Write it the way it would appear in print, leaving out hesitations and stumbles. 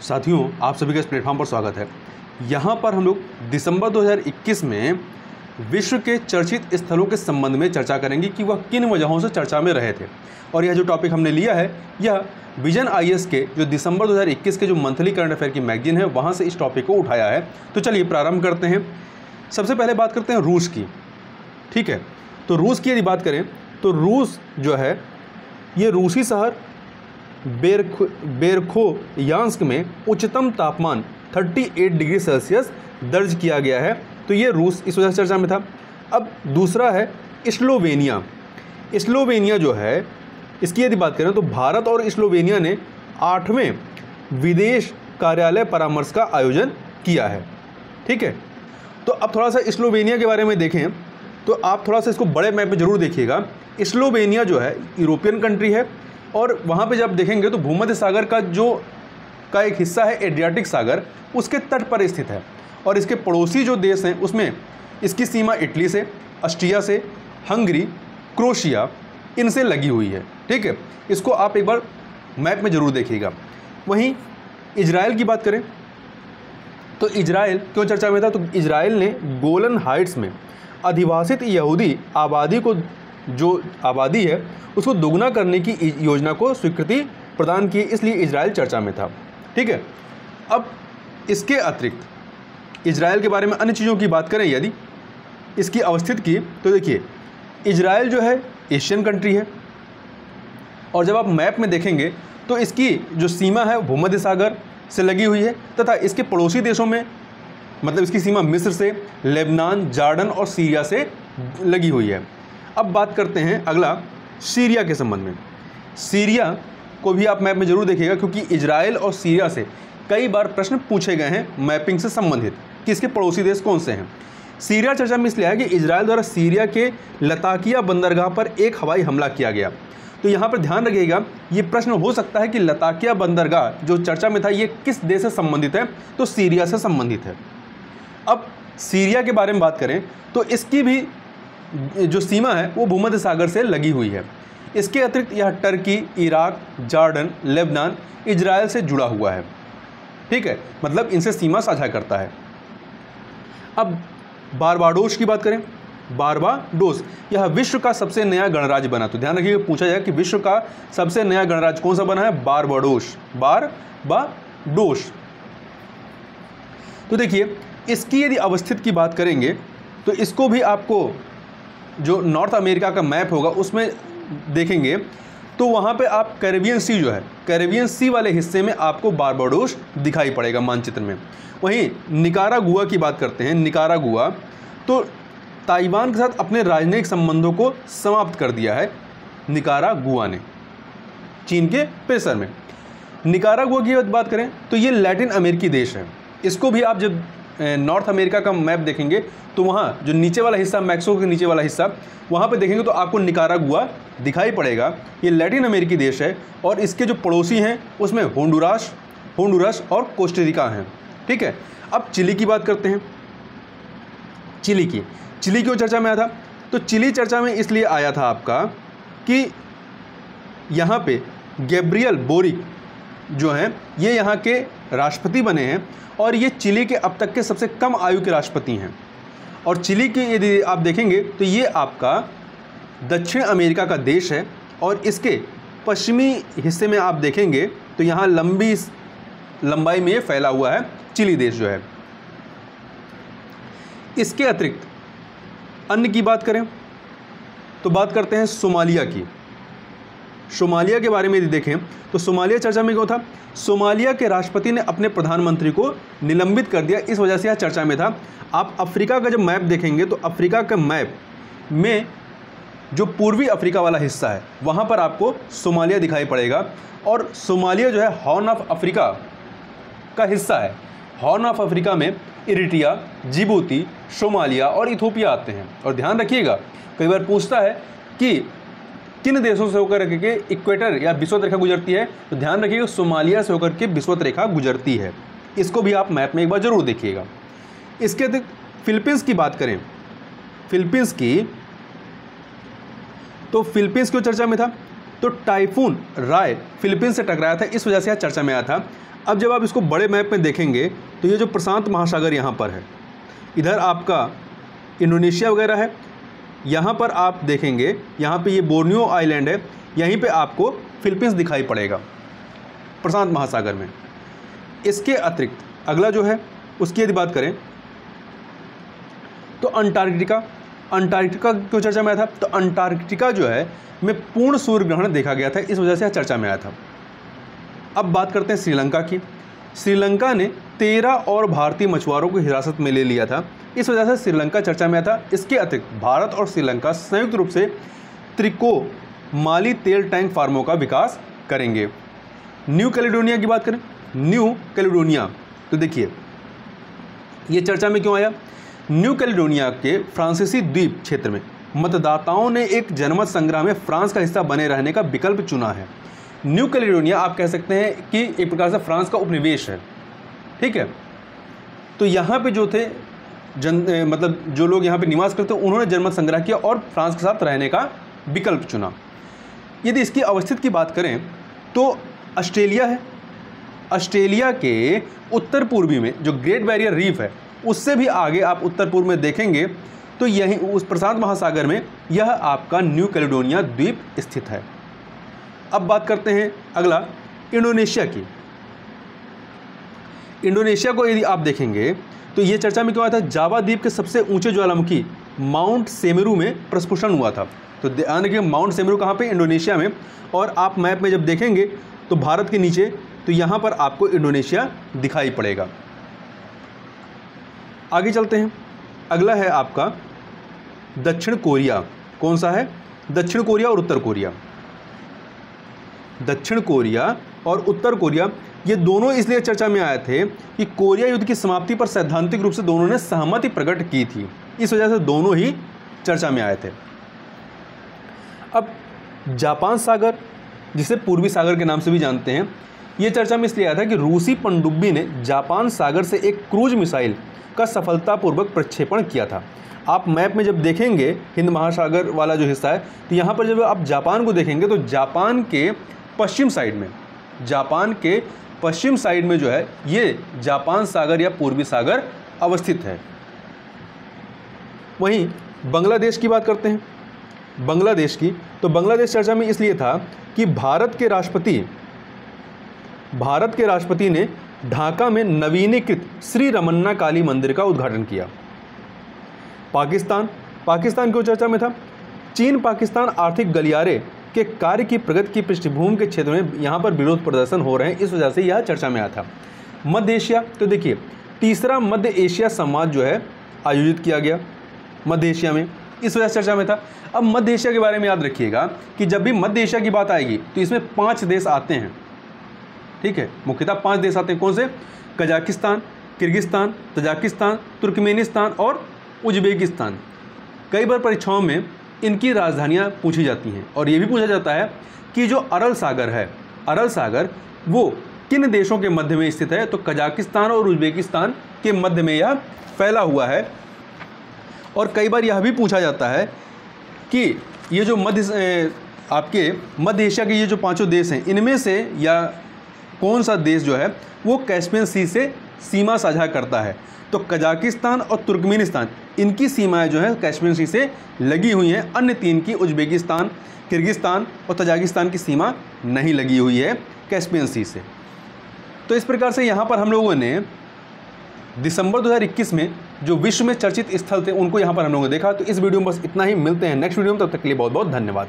साथियों, आप सभी का इस प्लेटफॉर्म पर स्वागत है। यहाँ पर हम लोग दिसंबर 2021 में विश्व के चर्चित स्थलों के संबंध में चर्चा करेंगे कि वह किन वजहों से चर्चा में रहे थे। और यह जो टॉपिक हमने लिया है, यह विजन आईएएस के जो दिसंबर 2021 के जो मंथली करंट अफेयर की मैगजीन है, वहाँ से इस टॉपिक को उठाया है। तो चलिए प्रारंभ करते हैं। सबसे पहले बात करते हैं रूस की। ठीक है, तो रूस की यदि बात करें तो रूस जो है, ये रूसी शहर बेरखोयांस्क में उच्चतम तापमान 38 डिग्री सेल्सियस दर्ज किया गया है। तो ये रूस इस वजह से चर्चा में था। अब दूसरा है स्लोवेनिया। स्लोवेनिया जो है, इसकी यदि बात करें तो भारत और स्लोवेनिया ने 8वें विदेश कार्यालय परामर्श का आयोजन किया है। ठीक है, तो अब थोड़ा सा स्लोवेनिया के बारे में देखें तो आप थोड़ा सा इसको बड़े मैप में ज़रूर देखिएगा। स्लोवेनिया जो है यूरोपियन कंट्री है और वहाँ पे जब देखेंगे तो भूमध्य सागर का एक हिस्सा है एड्रियाटिक सागर, उसके तट पर स्थित है। और इसके पड़ोसी जो देश हैं उसमें इसकी सीमा इटली से, ऑस्ट्रिया से, हंगरी, क्रोशिया, इनसे लगी हुई है। ठीक है, इसको आप एक बार मैप में ज़रूर देखिएगा। वहीं इजराइल की बात करें तो इजराइल क्यों चर्चा में था, तो इजराइल ने गोलन हाइट्स में अधिवासित यहूदी आबादी को, जो आबादी है उसको दोगुना करने की योजना को स्वीकृति प्रदान की, इसलिए इजराइल चर्चा में था। ठीक है, अब इसके अतिरिक्त इजराइल के बारे में अन्य चीज़ों की बात करें यदि इसकी अवस्थित की, तो देखिए इजराइल जो है एशियन कंट्री है और जब आप मैप में देखेंगे तो इसकी जो सीमा है भूमध्य सागर से लगी हुई है तथा इसके पड़ोसी देशों में, मतलब इसकी सीमा मिस्र से, लेबनान, जॉर्डन और सीरिया से लगी हुई है। अब बात करते हैं अगला सीरिया के संबंध में। सीरिया को भी आप मैप में ज़रूर देखिएगा क्योंकि इजराइल और सीरिया से कई बार प्रश्न पूछे गए हैं मैपिंग से संबंधित कि इसके पड़ोसी देश कौन से हैं। सीरिया चर्चा में इसलिए है कि इजराइल द्वारा सीरिया के लताकिया बंदरगाह पर एक हवाई हमला किया गया। तो यहाँ पर ध्यान रखिएगा, ये प्रश्न हो सकता है कि लताकिया बंदरगाह जो चर्चा में था ये किस देश से संबंधित है, तो सीरिया से संबंधित है। अब सीरिया के बारे में बात करें तो इसकी भी जो सीमा है वो भूमध्य सागर से लगी हुई है। इसके अतिरिक्त यह Turkey, Iraq, Jordan, Lebanon, Israel से जुड़ा हुआ है। ठीक है, मतलब इनसे सीमा साझा करता है। अब बारबाडोस की बात करें, बारबाडोस यह विश्व का सबसे नया गणराज्य बना। तो ध्यान रखिएगा, पूछा जाए कि विश्व का सबसे नया गणराज्य कौन सा बना है, बारबाडोस, बारबाडोस। तो देखिए इसकी यदि अवस्थित की बात करेंगे तो इसको भी आपको जो नॉर्थ अमेरिका का मैप होगा उसमें देखेंगे तो वहाँ पे आप कैरेबियन सी जो है, कैरेबियन सी वाले हिस्से में आपको बारबाडोस दिखाई पड़ेगा मानचित्र में। वहीं निकारागुआ की बात करते हैं। निकारागुआ तो ताइवान के साथ अपने राजनयिक संबंधों को समाप्त कर दिया है निकारागुआ ने, चीन के प्रेशर में। निकारागुआ की बात करें तो ये लैटिन अमेरिकी देश है। इसको भी आप जब नॉर्थ अमेरिका का मैप देखेंगे तो वहाँ जो नीचे वाला हिस्सा, मैक्सिको के नीचे वाला हिस्सा, वहाँ पे देखेंगे तो आपको निकारागुआ दिखाई पड़ेगा। ये लैटिन अमेरिकी देश है और इसके जो पड़ोसी हैं उसमें होंडुरास और कोस्टारिका हैं। ठीक है, अब चिली की बात करते हैं। चिली क्यों चर्चा में आया था, तो चिली चर्चा में इसलिए आया था आपका कि यहाँ पे गैब्रियल बोरिक जो हैं ये यहाँ के राष्ट्रपति बने हैं और ये चिली के अब तक के सबसे कम आयु के राष्ट्रपति हैं। और चिली की यदि आप देखेंगे तो ये आपका दक्षिण अमेरिका का देश है और इसके पश्चिमी हिस्से में आप देखेंगे तो यहाँ लंबाई में ये फैला हुआ है चिली देश जो है। इसके अतिरिक्त अन्य की बात करें तो बात करते हैं सोमालिया की। सोमालिया के बारे में यदि देखें तो सोमालिया चर्चा में क्यों था, सोमालिया के राष्ट्रपति ने अपने प्रधानमंत्री को निलंबित कर दिया, इस वजह से यह चर्चा में था। आप अफ्रीका का जब मैप देखेंगे तो अफ्रीका के मैप में जो पूर्वी अफ्रीका वाला हिस्सा है वहाँ पर आपको सोमालिया दिखाई पड़ेगा। और सोमालिया जो है हॉर्न ऑफ अफ्रीका का हिस्सा है। हॉर्न ऑफ अफ्रीका में इरिट्रिया, जिबूती, सोमालिया और इथोपिया आते हैं। और ध्यान रखिएगा, कई बार पूछता है कि किन देशों से होकर के इक्वेटर या विषुवत रेखा गुजरती है, तो ध्यान रखिएगा सोमालिया से होकर के विषुवत रेखा गुजरती है। इसको भी आप मैप में एक बार जरूर देखिएगा। इसके अतिरिक्त फिलीपींस की बात करें, फिलीपींस की तो फिलीपींस क्यों चर्चा में था, तो टाइफून राय फिलीपींस से टकराया था, इस वजह से यह चर्चा में आया था। अब जब आप इसको बड़े मैप में देखेंगे तो ये जो प्रशांत महासागर यहाँ पर है, इधर आपका इंडोनेशिया वगैरह है, यहाँ पर आप देखेंगे यहाँ पे ये बोर्नियो आइलैंड है, यहीं पे आपको फिलीपींस दिखाई पड़ेगा प्रशांत महासागर में। इसके अतिरिक्त अगला जो है उसकी यदि बात करें तो अंटार्कटिका क्यों चर्चा में आया था? तो अंटार्कटिका जो है में पूर्ण सूर्य ग्रहण देखा गया था, इस वजह से चर्चा में आया था। अब बात करते हैं श्रीलंका की। श्रीलंका ने 13 और भारतीय मछुआरों को हिरासत में ले लिया था, इस वजह से श्रीलंका चर्चा में आया था। इसके अतिरिक्त भारत और श्रीलंका संयुक्त रूप से त्रिकोमाली तेल टैंक फार्मों का विकास करेंगे। न्यू कैलेडोनिया की बात करें, न्यू कैलेडोनिया, तो देखिए ये चर्चा में क्यों आया? न्यू कैलेडोनिया के फ्रांसीसी द्वीप क्षेत्र में मतदाताओं ने एक जनमत संग्रह में फ्रांस का हिस्सा बने रहने का विकल्प चुना है। न्यू कैलेडोनिया आप कह सकते हैं कि एक प्रकार से फ्रांस का उपनिवेश है, ठीक है। तो यहाँ पे जो थे मतलब जो लोग यहाँ पे निवास करते हैं उन्होंने जनमत संग्रह किया और फ्रांस के साथ रहने का विकल्प चुना। यदि इसकी अवस्थित की बात करें तो ऑस्ट्रेलिया है। ऑस्ट्रेलिया के उत्तर पूर्वी में जो ग्रेट बैरियर रीफ है उससे भी आगे आप उत्तर पूर्व में देखेंगे तो यही उस प्रशांत महासागर में यह आपका न्यू कैलेडोनिया द्वीप स्थित है। अब बात करते हैं अगला इंडोनेशिया की। इंडोनेशिया को यदि आप देखेंगे तो ये चर्चा में क्यों आया था? जावा द्वीप के सबसे ऊंचे ज्वालामुखी माउंट सेमेरू में प्रस्फुटन हुआ था। तो ध्यान रखिए माउंट सेमेरू कहाँ पे? इंडोनेशिया में। और आप मैप में जब देखेंगे तो भारत के नीचे तो यहाँ पर आपको इंडोनेशिया दिखाई पड़ेगा। आगे चलते हैं, अगला है आपका दक्षिण कोरिया। कौन सा है? दक्षिण कोरिया और उत्तर कोरिया। दक्षिण कोरिया और उत्तर कोरिया ये दोनों इसलिए चर्चा में आए थे कि कोरिया युद्ध की समाप्ति पर सैद्धांतिक रूप से दोनों ने सहमति प्रकट की थी, इस वजह से दोनों ही चर्चा में आए थे। अब जापान सागर, जिसे पूर्वी सागर के नाम से भी जानते हैं, ये चर्चा में इसलिए आया था कि रूसी पनडुब्बी ने जापान सागर से एक क्रूज मिसाइल का सफलतापूर्वक प्रक्षेपण किया था। आप मैप में जब देखेंगे हिंद महासागर वाला जो हिस्सा है तो यहाँ पर जब आप जापान को देखेंगे तो जापान के पश्चिम साइड में जो है ये जापान सागर या पूर्वी सागर अवस्थित है। वहीं बांग्लादेश की बात करते हैं। बांग्लादेश की तो बांग्लादेश चर्चा में इसलिए था कि भारत के राष्ट्रपति ने ढाका में नवीनीकृत श्री रमन्ना काली मंदिर का उद्घाटन किया। पाकिस्तान क्यों चर्चा में था? चीन पाकिस्तान आर्थिक गलियारे के कार्य की प्रगति की पृष्ठभूमि के क्षेत्र में यहाँ पर विरोध प्रदर्शन हो रहे हैं, इस वजह से यह चर्चा में आया था। मध्य एशिया, तो देखिए तीसरा मध्य एशिया संवाद जो है आयोजित किया गया मध्य एशिया में, इस वजह से चर्चा में था। अब मध्य एशिया के बारे में याद रखिएगा कि जब भी मध्य एशिया की बात आएगी तो इसमें 5 देश आते हैं, ठीक है। मुख्यतः 5 देश आते हैं। कौन से? कजाकिस्तान, किर्गिस्तान, तजाकिस्तान, तुर्कमेनिस्तान और उज्बेकिस्तान। कई बार परीक्षाओं में इनकी राजधानियां पूछी जाती हैं और ये भी पूछा जाता है कि जो अरल सागर है, अरल सागर वो किन देशों के मध्य में स्थित है? तो कजाकिस्तान और उज्बेकिस्तान के मध्य में यह फैला हुआ है। और कई बार यह भी पूछा जाता है कि ये जो आपके मध्य एशिया के ये जो 5 देश हैं, इनमें से या कौन सा देश जो है वो कैस्पियन सी से सीमा साझा करता है? तो कजाकिस्तान और तुर्कमेनिस्तान, इनकी सीमाएं जो है कैस्पियन सी से लगी हुई हैं। अन्य 3 की उज्बेकिस्तान, किर्गिस्तान और तजाकिस्तान की सीमा नहीं लगी हुई है कैस्पियन सी से। तो इस प्रकार से यहाँ पर हम लोगों ने दिसंबर 2021 में जो विश्व में चर्चित स्थल थे उनको यहाँ पर हम लोगों ने देखा। तो इस वीडियो में बस इतना ही, मिलते हैं नेक्स्ट वीडियो में, तब तक के लिए बहुत बहुत धन्यवाद।